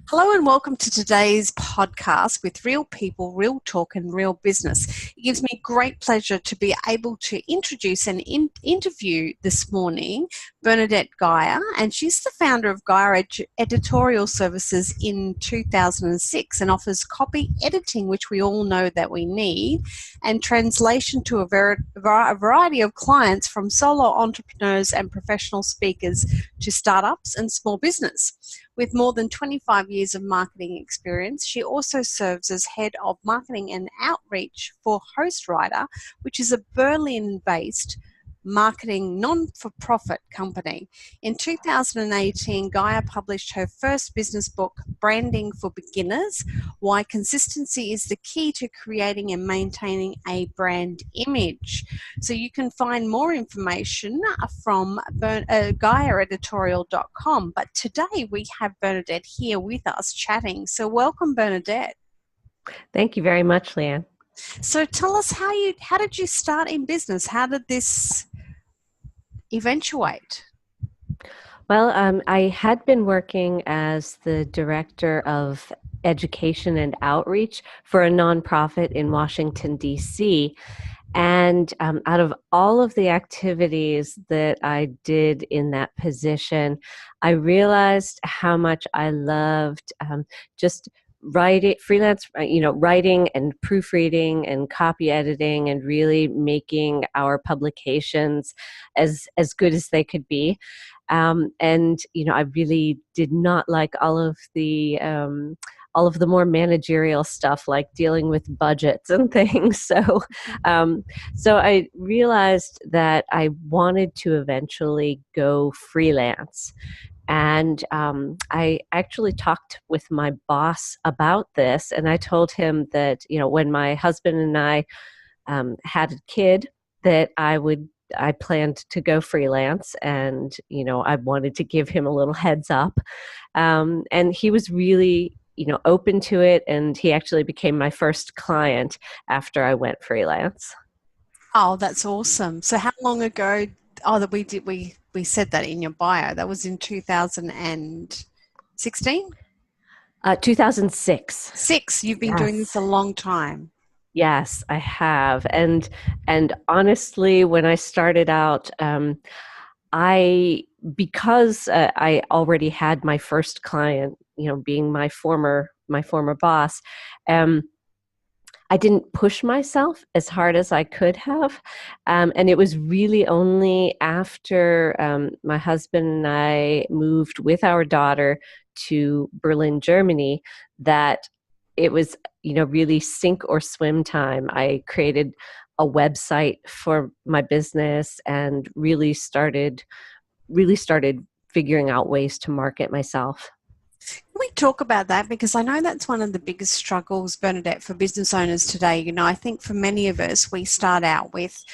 Hello and welcome to today's podcast with real people, real talk and real business. It gives me great pleasure to be able to introduce and interview this morning Bernadette Geyer, and she's the founder of Geyer Editorial Services in 2006 and offers copy editing, which we all know that we need, and translation to a variety of clients from solo entrepreneurs and professional speakers to startups and small business. With more than 25 years of marketing experience, she also serves as head of marketing and outreach for Hostwriter, which is a Berlin-based marketing non-for-profit company. In 2018, Geyer published her first business book, Branding for Beginners: Why Consistency is the Key to Creating and Maintaining a Brand Image. So you can find more information from GeyerEditorial.com. But today we have Bernadette here with us chatting. So welcome, Bernadette. Thank you very much, Leanne. So tell us how did you start in business? How did this eventuate? Well, I had been working as the director of education and outreach for a nonprofit in Washington, D.C. And out of all of the activities that I did in that position, I realized how much I loved just writing and proofreading and copy editing and really making our publications as good as they could be. I really did not like all of the more managerial stuff, like dealing with budgets and things. So I realized that I wanted to eventually go freelance. And I actually talked with my boss about this, and I told him that, when my husband and I had a kid, that I planned to go freelance, and, I wanted to give him a little heads up. And he was really, open to it, and he actually became my first client after I went freelance. Oh, that's awesome. So how long ago? Oh, that we said that in your bio. That was in 2016? 2006. Six. You've been doing this a long time. Yes, I have. And honestly, when I started out, because I already had my first client, being my former boss, I didn't push myself as hard as I could have. And it was really only after my husband and I moved with our daughter to Berlin, Germany, that it was, really sink or swim time. I created a website for my business and really started figuring out ways to market myself. Can we talk about that? Because I know that's one of the biggest struggles, Bernadette, for business owners today. I think for many of us, we start out with,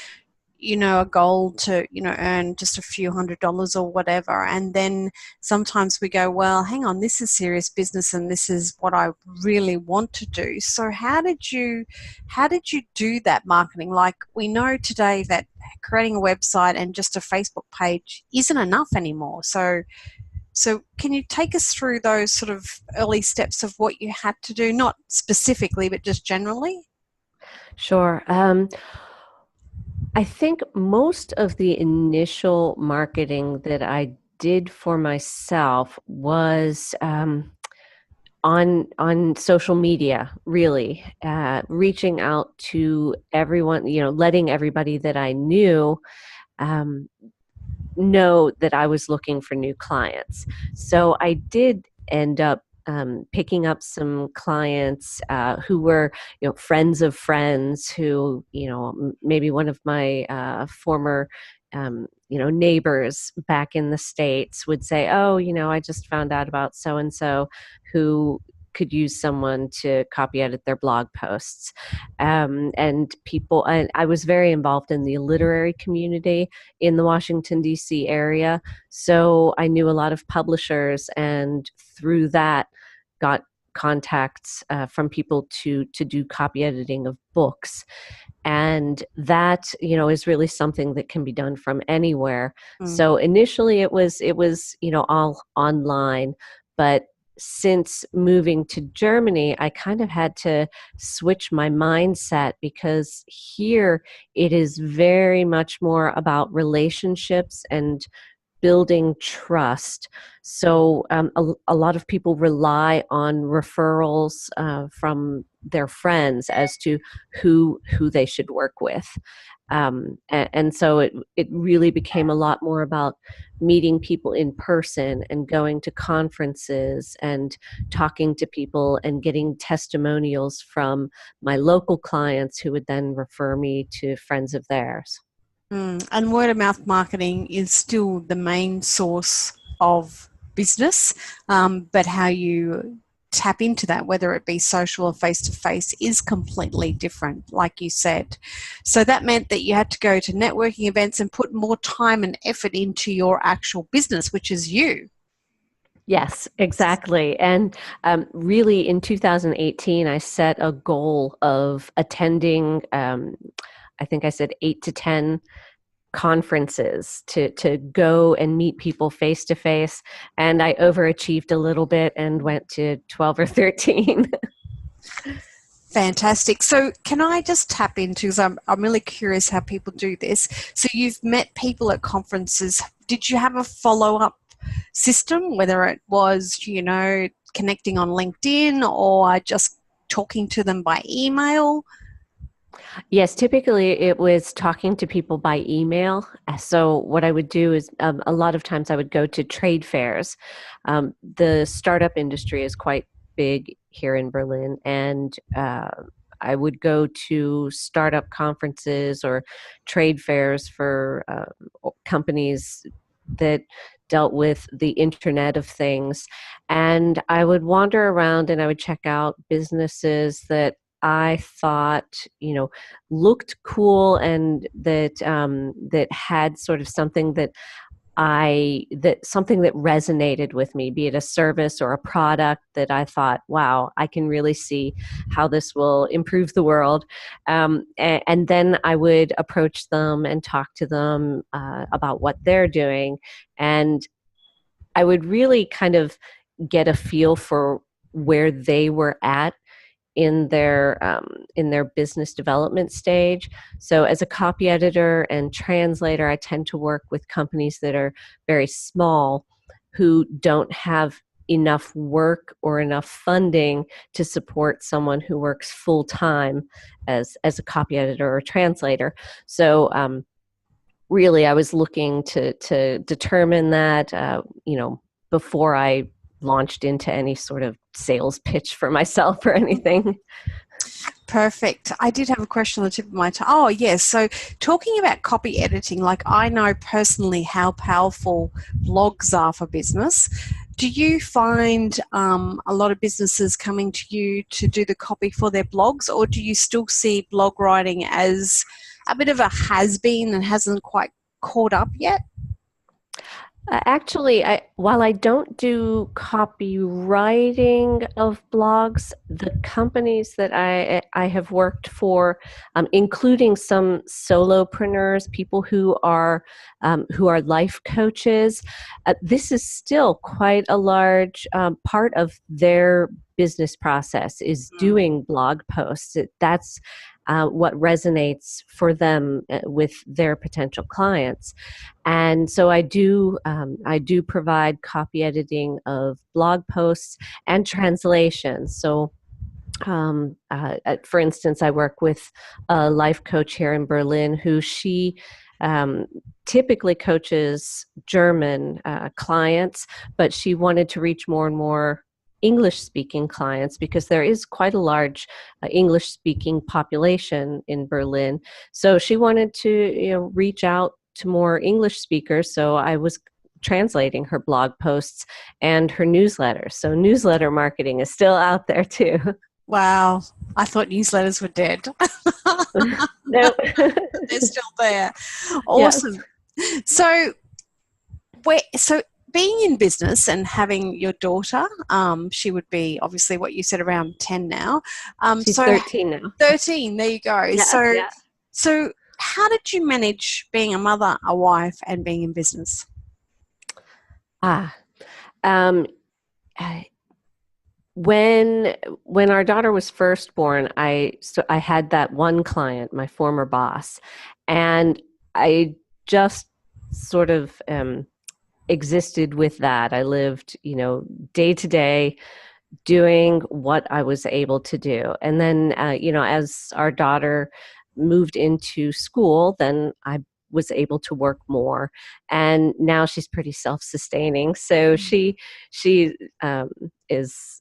a goal to, earn just a few $100s or whatever. And then sometimes we go, well, hang on, this is serious business and this is what I really want to do. So how did you do that marketing? Like, we know today that creating a website and just a Facebook page isn't enough anymore. So can you take us through those sort of early steps of what you had to do, not specifically, but just generally? Sure. I think most of the initial marketing that I did for myself was on social media, really, reaching out to everyone, letting everybody that I knew know that I was looking for new clients. So I did end up picking up some clients who were, friends of friends who, maybe one of my former, neighbors back in the States would say, oh, I just found out about so-and-so who could use someone to copy edit their blog posts. And I was very involved in the literary community in the Washington, D.C. area. So I knew a lot of publishers, and through that got contacts from people to do copy editing of books. And that, is really something that can be done from anywhere. So initially it was, all online, but since moving to Germany, I kind of had to switch my mindset, because here it is very much more about relationships and building trust. So a lot of people rely on referrals from their friends as to who they should work with. And so it really became a lot more about meeting people in person and going to conferences and talking to people and getting testimonials from my local clients, who would then refer me to friends of theirs. And word of mouth marketing is still the main source of business, but how you tap into that, whether it be social or face-to-face, is completely different, like you said. So that meant that you had to go to networking events and put more time and effort into your actual business, which is you. Yes, exactly. And really, in 2018, I set a goal of attending, I think I said 8 to 10 conferences to go and meet people face to face. And I overachieved a little bit and went to 12 or 13. Fantastic. So can I just tap into, because I'm really curious how people do this. So you've met people at conferences. Did you have a follow-up system, whether it was, connecting on LinkedIn or just talking to them by email? Yes, typically it was talking to people by email. So what I would do is a lot of times I would go to trade fairs. The startup industry is quite big here in Berlin, and I would go to startup conferences or trade fairs for companies that dealt with the Internet of Things. And I would wander around and I would check out businesses that I thought, looked cool, and that had sort of something that something that resonated with me, be it a service or a product that I thought, wow, I can really see how this will improve the world. And then I would approach them and talk to them about what they're doing. And I would really kind of get a feel for where they were at in their business development stage. So as a copy editor and translator, I tend to work with companies that are very small, who don't have enough work or enough funding to support someone who works full time as a copy editor or translator. So really, I was looking to determine that, before I launched into any sort of sales pitch for myself or anything. Perfect. I did have a question on the tip of my tongue. Oh, yes. So talking about copy editing, like I know personally how powerful blogs are for business. Do you find a lot of businesses coming to you to do the copy for their blogs, or do you still see blog writing as a bit of a has-been and hasn't quite caught up yet? Actually, while I don't do copywriting of blogs, the companies that I have worked for, including some solopreneurs, people who are life coaches, this is still quite a large part of their business process, is doing blog posts. That's what resonates for them with their potential clients. And so I do provide copy editing of blog posts and translations. So for instance, I work with a life coach here in Berlin who she typically coaches German clients, but she wanted to reach more and more English-speaking clients, because there is quite a large English-speaking population in Berlin. So she wanted to reach out to more English speakers. So I was translating her blog posts and her newsletter. So newsletter marketing is still out there too. Wow. I thought newsletters were dead. Nope. They're still there. Awesome. Yes. So being in business and having your daughter, she would be obviously what you said, around 10 now. She's 13 now. 13, there you go. Yeah. So how did you manage being a mother, a wife, and being in business? Um, When our daughter was first born, I had that one client, my former boss, and I just sort of existed with that. I lived, day to day, doing what I was able to do. And then, as our daughter moved into school, then I was able to work more. And now she's pretty self-sustaining. So she is,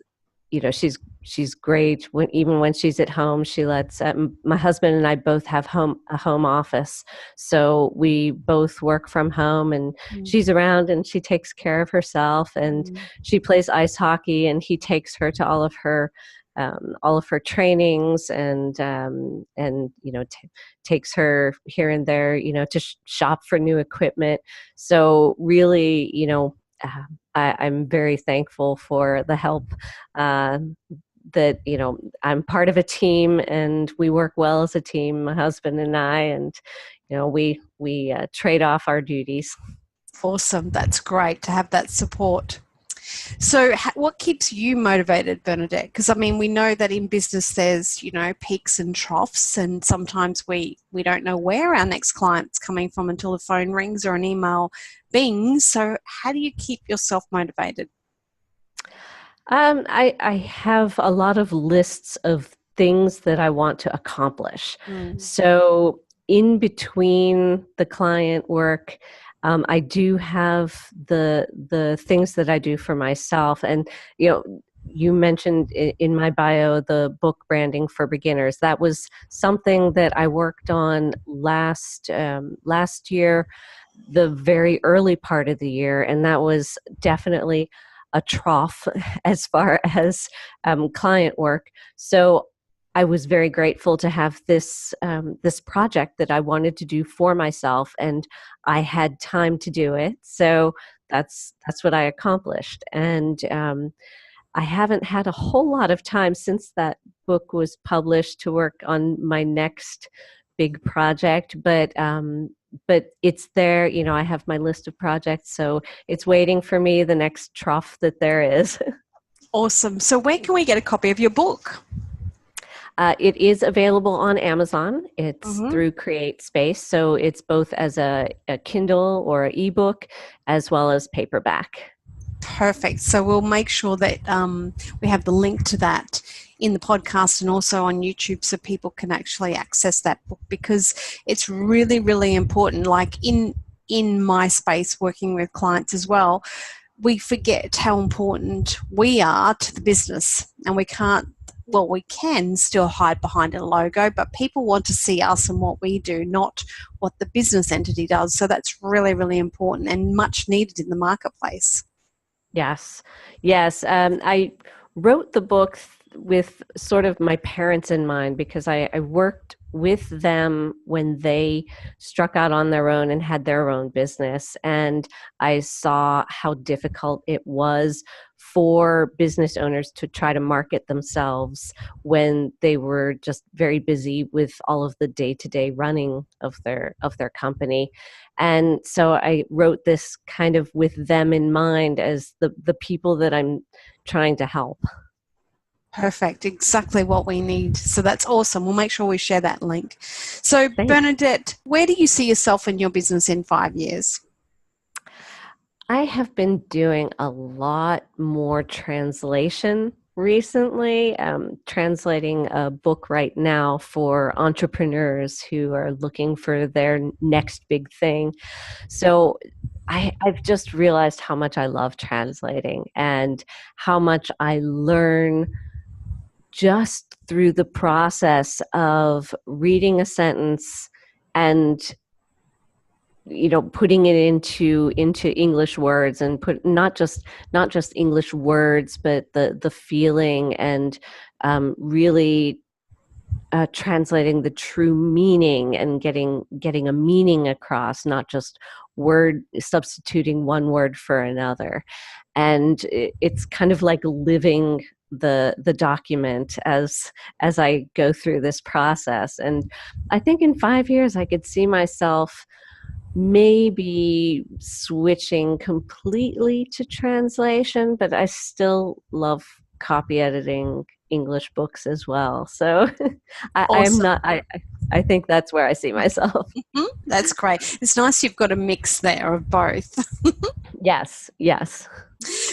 she's great even when she's at home. She lets my husband and I both have a home office, so we both work from home, and she's around and she takes care of herself, and she plays ice hockey, and he takes her to all of her trainings, and takes her here and there, to shop for new equipment. So really, I'm very thankful for the help, uh, that, I'm part of a team, and we work well as a team, my husband and I, and, we trade off our duties. Awesome. That's great to have that support. So what keeps you motivated, Bernadette? Because, I mean, we know that in business there's, peaks and troughs, and sometimes we don't know where our next client's coming from until the phone rings or an email bings. So how do you keep yourself motivated? I have a lot of lists of things that I want to accomplish. So in between the client work, I do have the things that I do for myself. And, you mentioned in my bio the book Branding for Beginners. That was something that I worked on last year, the very early part of the year, and that was definitely a trough as far as client work. So I was very grateful to have this project that I wanted to do for myself, and I had time to do it. So that's what I accomplished. And I haven't had a whole lot of time since that book was published to work on my next big project, but it's there. I have my list of projects, so it's waiting for me, the next trough that there is. Awesome. So where can we get a copy of your book? It is available on Amazon. It's through Create Space, so it's both as a Kindle or an ebook, as well as paperback. Perfect. So we'll make sure that we have the link to that in the podcast and also on YouTube, so people can actually access that book, because it's really, really important. Like in my space, working with clients as well, we forget how important we are to the business, and we can still hide behind a logo, but people want to see us and what we do, not what the business entity does. So that's really, really important and much needed in the marketplace. Yes. I wrote the book with sort of my parents in mind, because I worked with them when they struck out on their own and had their own business. And I saw how difficult it was for business owners to try to market themselves when they were just very busy with all of the day-to-day running of their company. And so I wrote this kind of with them in mind as the people that I'm trying to help. Perfect. Exactly what we need. So that's awesome. We'll make sure we share that link. So Thanks. Bernadette, where do you see yourself in your business in 5 years? I have been doing a lot more translation recently, translating a book right now for entrepreneurs who are looking for their next big thing. So I've just realized how much I love translating, and how much I learn just through the process of reading a sentence and putting it into English words, and put not just English words, but the feeling, and really translating the true meaning, and getting a meaning across, not just substituting one word for another. And it's kind of like living the document as I go through this process. And I think in 5 years I could see myself maybe switching completely to translation, but I still love copy editing English books as well. So I am Awesome. not, I think that's where I see myself. That's great. It's nice you've got a mix there of both. Yes, yes.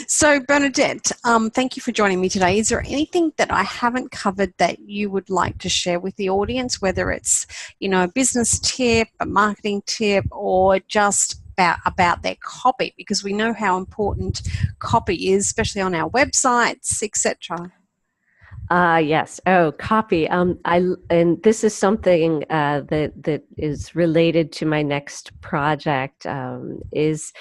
So, Bernadette, thank you for joining me today. Is there anything that I haven't covered that you would like to share with the audience, whether it's, a business tip, a marketing tip, or just about their copy? Because we know how important copy is, especially on our websites, etc. Yes. Oh, copy. And this is something that is related to my next project. Is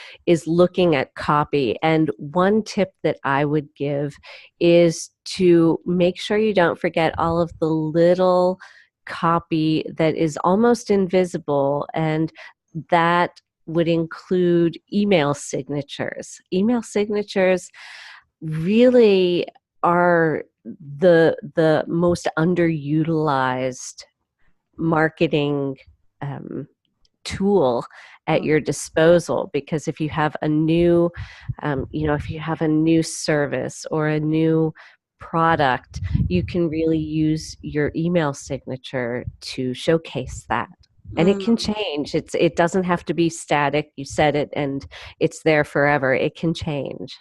looking at copy. And one tip that I would give is to make sure you don't forget all of the little copy that is almost invisible, and that would include email signatures. Email signatures really are the most underutilized marketing tool at your disposal, because if you have a new if you have a new service or a new product, you can really use your email signature to showcase that. And it can change. It doesn't have to be static. You set it and it's there forever. It can change.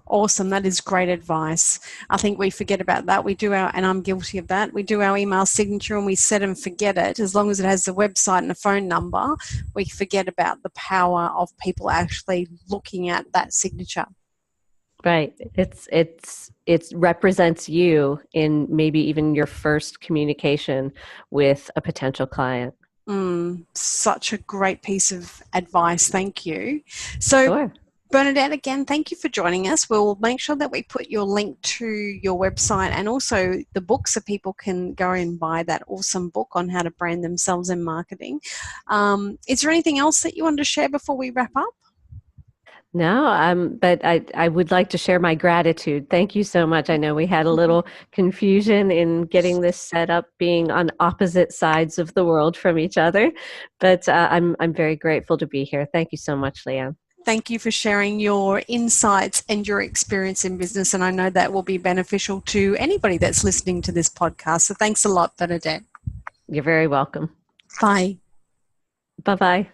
Awesome. That is great advice. I think we forget about that. And I'm guilty of that. We do our email signature and we set and forget it. As long as it has the website and a phone number, we forget about the power of people actually looking at that signature. Right. It represents you in maybe even your first communication with a potential client. Such a great piece of advice. Thank you. So, Sure. Bernadette, again, thank you for joining us. We'll make sure that we put your link to your website and also the book so people can go and buy that awesome book on how to brand themselves in marketing. Is there anything else that you want to share before we wrap up? No, but I would like to share my gratitude. Thank you so much. I know we had a little confusion in getting this set up, being on opposite sides of the world from each other, but I'm very grateful to be here. Thank you so much, Leanne. Thank you for sharing your insights and your experience in business, and I know that will be beneficial to anybody that's listening to this podcast. So thanks a lot, Bernadette. You're very welcome. Bye. Bye-bye.